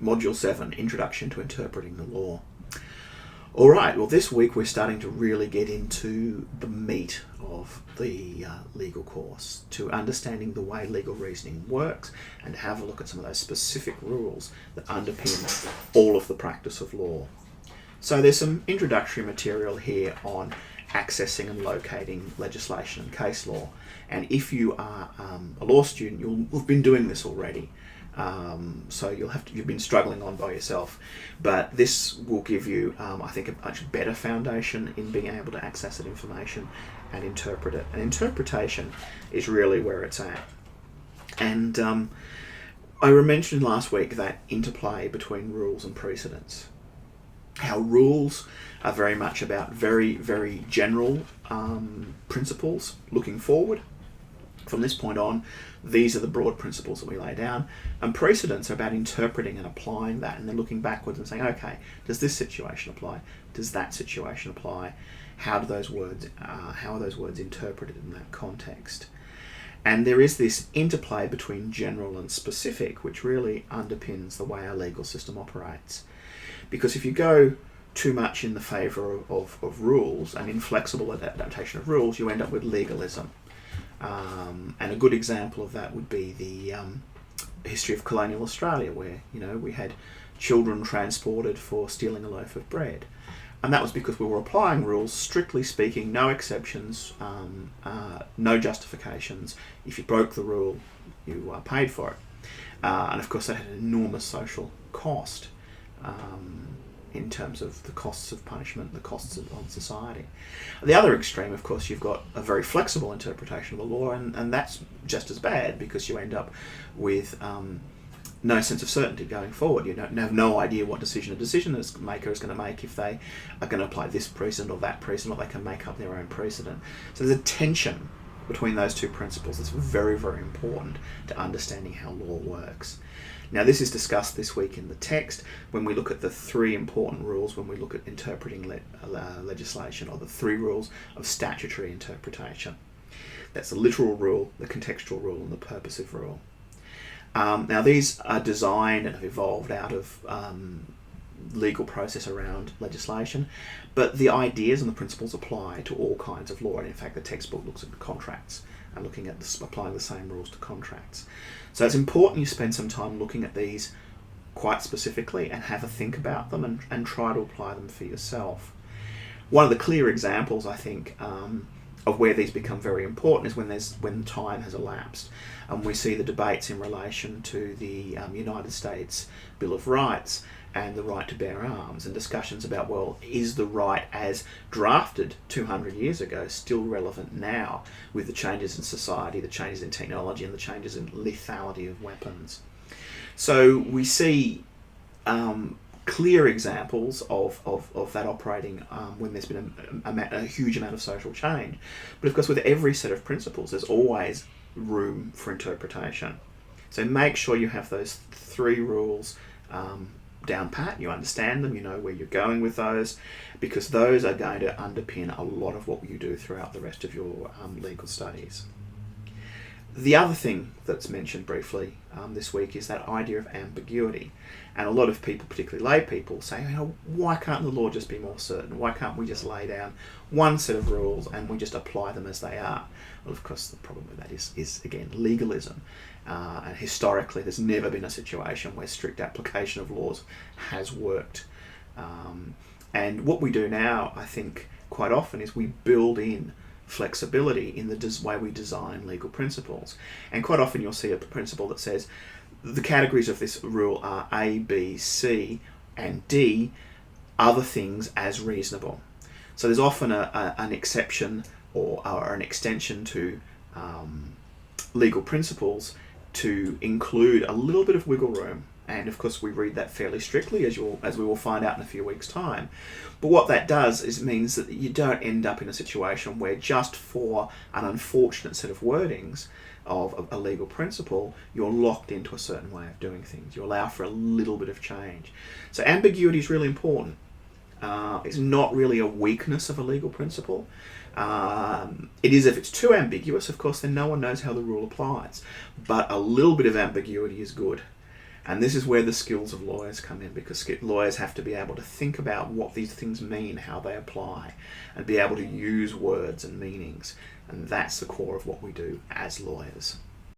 Module 7, Introduction to Interpreting the Law. All right, well, this week we're starting to really get into the meat of the legal course, to understanding the way legal reasoning works and have a look at some of those specific rules that underpin all of the practice of law. So there's some introductory material here on accessing and locating legislation and case law. And if you are a law student, you'll have been doing this already. So you've been struggling on by yourself, but this will give you, I think, a much better foundation in being able to access that information and interpret it. And interpretation is really where it's at. And I mentioned last week that interplay between rules and precedents. How rules are very much about very, very general principles looking forward. From this point on, these are the broad principles that we lay down, and precedents are about interpreting and applying that, and then looking backwards and saying, okay, does this situation apply? Does that situation apply? How are those words interpreted in that context? And there is this interplay between general and specific, which really underpins the way our legal system operates. Because if you go too much in the favour of rules and inflexible adaptation of rules, you end up with legalism. And a good example of that would be the history of colonial Australia, where we had children transported for stealing a loaf of bread, and that was because we were applying rules, strictly speaking, no exceptions, no justifications. If you broke the rule, you paid for it, and of course that had an enormous social cost. In terms of the costs of punishment, the costs on society. At the other extreme, of course, you've got a very flexible interpretation of the law, and that's just as bad, because you end up with no sense of certainty going forward. You have no idea what decision a decision maker is going to make, if they are going to apply this precedent or that precedent, or they can make up their own precedent. So there's a tension between those two principles that's very, very important to understanding how law works. Now, this is discussed this week in the text when we look at the three important rules when we look at interpreting legislation, or the three rules of statutory interpretation. That's the literal rule, the contextual rule, and the purposive rule. Now, these are designed and have evolved out of legal process around legislation, but the ideas and the principles apply to all kinds of law. And in fact, the textbook looks at contracts and looking at applying the same rules to contracts. So it's important you spend some time looking at these quite specifically and have a think about them and try to apply them for yourself. One of the clear examples, I think, of where these become very important is when time has elapsed, and we see the debates in relation to the United States Bill of Rights and the right to bear arms, and discussions about, well, is the right as drafted 200 years ago still relevant now, with the changes in society, the changes in technology, and the changes in lethality of weapons? So we see clear examples of that operating when there's been a huge amount of social change. But of course, with every set of principles, there's always room for interpretation. So make sure you have those three rules down pat, you understand them, you know where you're going with those, because those are going to underpin a lot of what you do throughout the rest of your legal studies. The other thing that's mentioned briefly this week is that idea of ambiguity. And a lot of people, particularly lay people, say, why can't the law just be more certain? Why can't we just lay down one set of rules and we just apply them as they are? Well, of course, the problem with that is again, legalism. And historically, there's never been a situation where strict application of laws has worked. And what we do now, I think, quite often is we build in flexibility in the way we design legal principles. And quite often you'll see a principle that says the categories of this rule are A, B, C, and D, other things as reasonable. So there's often an exception or an extension to legal principles to include a little bit of wiggle room. And of course, we read that fairly strictly, as we will find out in a few weeks' time. But what that does is means that you don't end up in a situation where just for an unfortunate set of wordings of a legal principle, you're locked into a certain way of doing things. You allow for a little bit of change. So ambiguity is really important. It's not really a weakness of a legal principle. It is if it's too ambiguous, of course, then no one knows how the rule applies. But a little bit of ambiguity is good. And this is where the skills of lawyers come in, because lawyers have to be able to think about what these things mean, how they apply, and be able to use words and meanings. And that's the core of what we do as lawyers.